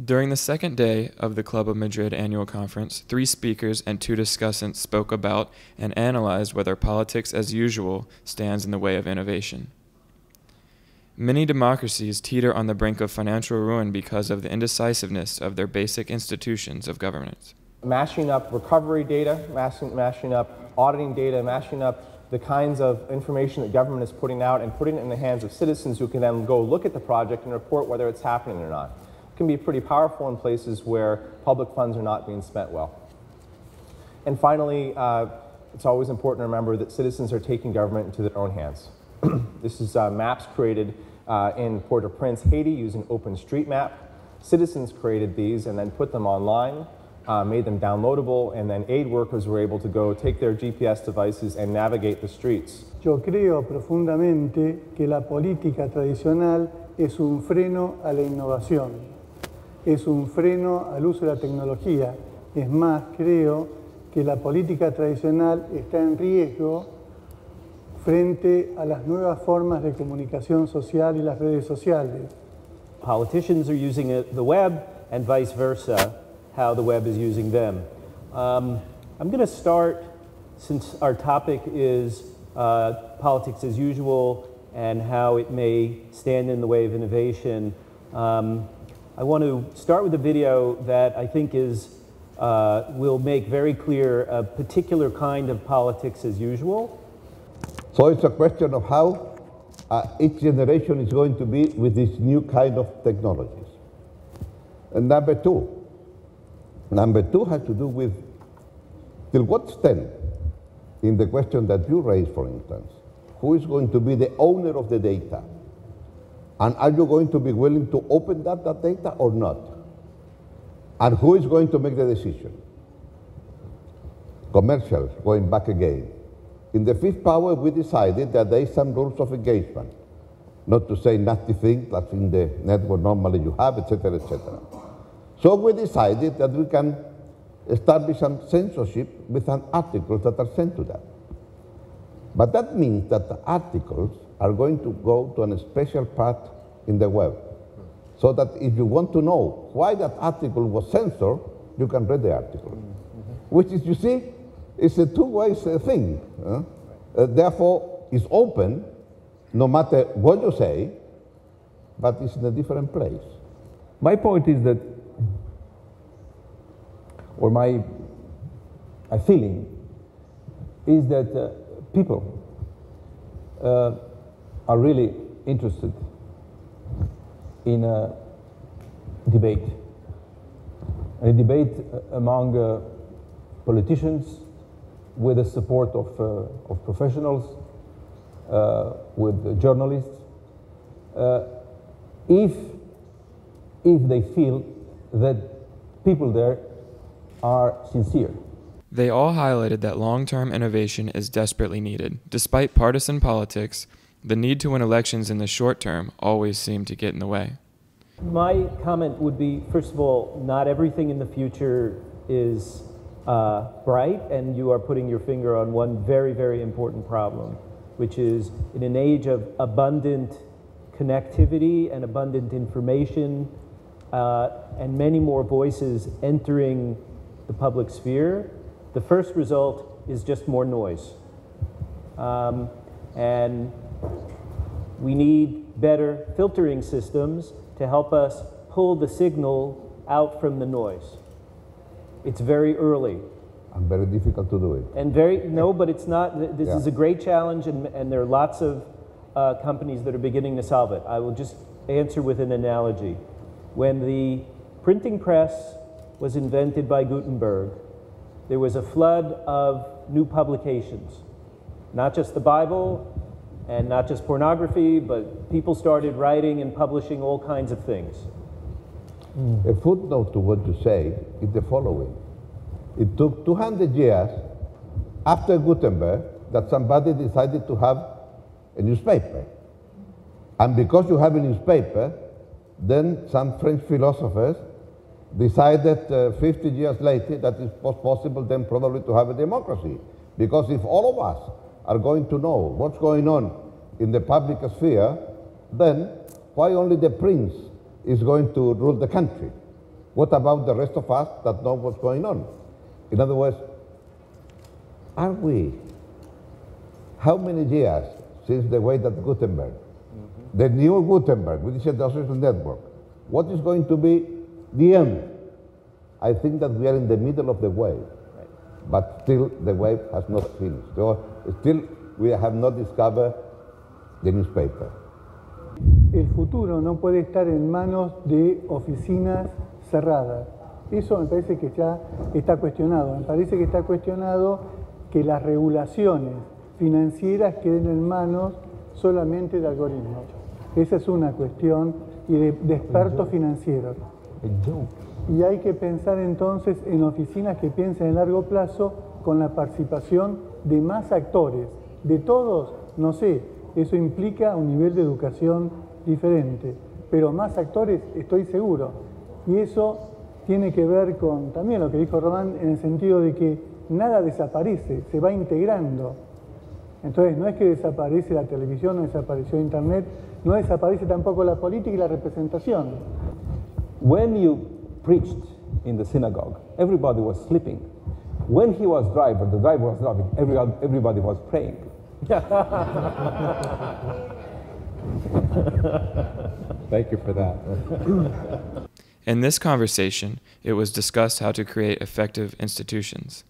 During the second day of the Club of Madrid annual conference, 3 speakers and 2 discussants spoke about and analyzed whether politics as usual stands in the way of innovation. Many democracies teeter on the brink of financial ruin because of the indecisiveness of their basic institutions of governance. Mashing up recovery data, mashing up auditing data, mashing up the kinds of information that government is putting out and putting it in the hands of citizens who can then go look at the project and report whether it's happening or not. Can be pretty powerful in places where public funds are not being spent well. And finally, it's always important to remember that citizens are taking government into their own hands. This is maps created in Port-au-Prince, Haiti, using OpenStreetMap. Citizens created these and then put them online, made them downloadable, and then aid workers were able to go take their GPS devices and navigate the streets. Yo creo profundamente que la política tradicional es un freno a la innovación. Es un freno al uso de la tecnología. Es más, creo que la política tradicional está en riesgo frente a las nuevas formas de comunicación social y las redes sociales. Politicians are using the web and vice versa, how the web is using them. I'm going to start, since our topic is politics as usual and how it may stand in the way of innovation. I want to start with a video that I think will make very clear a particular kind of politics as usual. So it's a question of how each generation is going to be with this new kind of technologies. And number two has to do with till what extent, in the question that you raised, for instance, who is going to be the owner of the data? And are you going to be willing to open that data or not? And who is going to make the decision? Commercials, going back again. In the fifth power, we decided that there is some rules of engagement. Not to say nasty things that in the network normally you have, etc., etc. So we decided that we can establish some censorship with some articles that are sent to that. But that means that the articles are going to go to a special part in the web. So that if you want to know why that article was censored, you can read the article. Which is, you see, it's a two-way thing. Therefore, it's open, no matter what you say, but it's in a different place. My point is that, or my feeling is that people are really interested in a debate among politicians with the support of professionals, with journalists, if they feel that people there are sincere. They all highlighted that long-term innovation is desperately needed. Despite partisan politics, the need to win elections in the short term always seemed to get in the way. My comment would be, first of all, not everything in the future is bright, and you are putting your finger on one very, very important problem, which is in an age of abundant connectivity and abundant information and many more voices entering the public sphere, the first result is just more noise. And we need better filtering systems to help us pull the signal out from the noise. It's very early. And very difficult to do it. And but it's not. This is a great challenge, and there are lots of companies that are beginning to solve it. I will just answer with an analogy. When the printing press was invented by Gutenberg, there was a flood of new publications. Not just the Bible, and not just pornography, but people started writing and publishing all kinds of things. A footnote to what you say is the following. It took 200 years after Gutenberg that somebody decided to have a newspaper. And because you have a newspaper, then some French philosophers decided 50 years later that it was possible then probably to have a democracy. Because if all of us are going to know what's going on in the public sphere, then why only the prince is going to rule the country? What about the rest of us that know what's going on? In other words, are we, how many years since the way that Gutenberg, the new Gutenberg, which is the social network, what is going to be the end? I think that we are in the middle of the wave, but still the wave has not finished. So still we have not discovered the newspaper. El futuro no puede estar en manos de oficinas cerradas. Eso me parece que ya está cuestionado. Me parece que está cuestionado que las regulaciones financieras queden en manos solamente de algoritmos. Esa es una cuestión y de expertos financieros. Y hay que pensar entonces en oficinas que piensen en largo plazo con la participación de más actores. De todos, no sé, eso implica un nivel de educación diferente, pero más actores estoy seguro. Y eso tiene que ver con también lo que dijo Román en el sentido de que nada desaparece, se va integrando. Entonces no es que desaparece la televisión, no desapareció Internet, no desaparece tampoco la política y la representación. When you preached in the synagogue, everybody was sleeping. When he was driver, the driver was driving, everybody was praying. Thank you for that. In this conversation, it was discussed how to create effective institutions.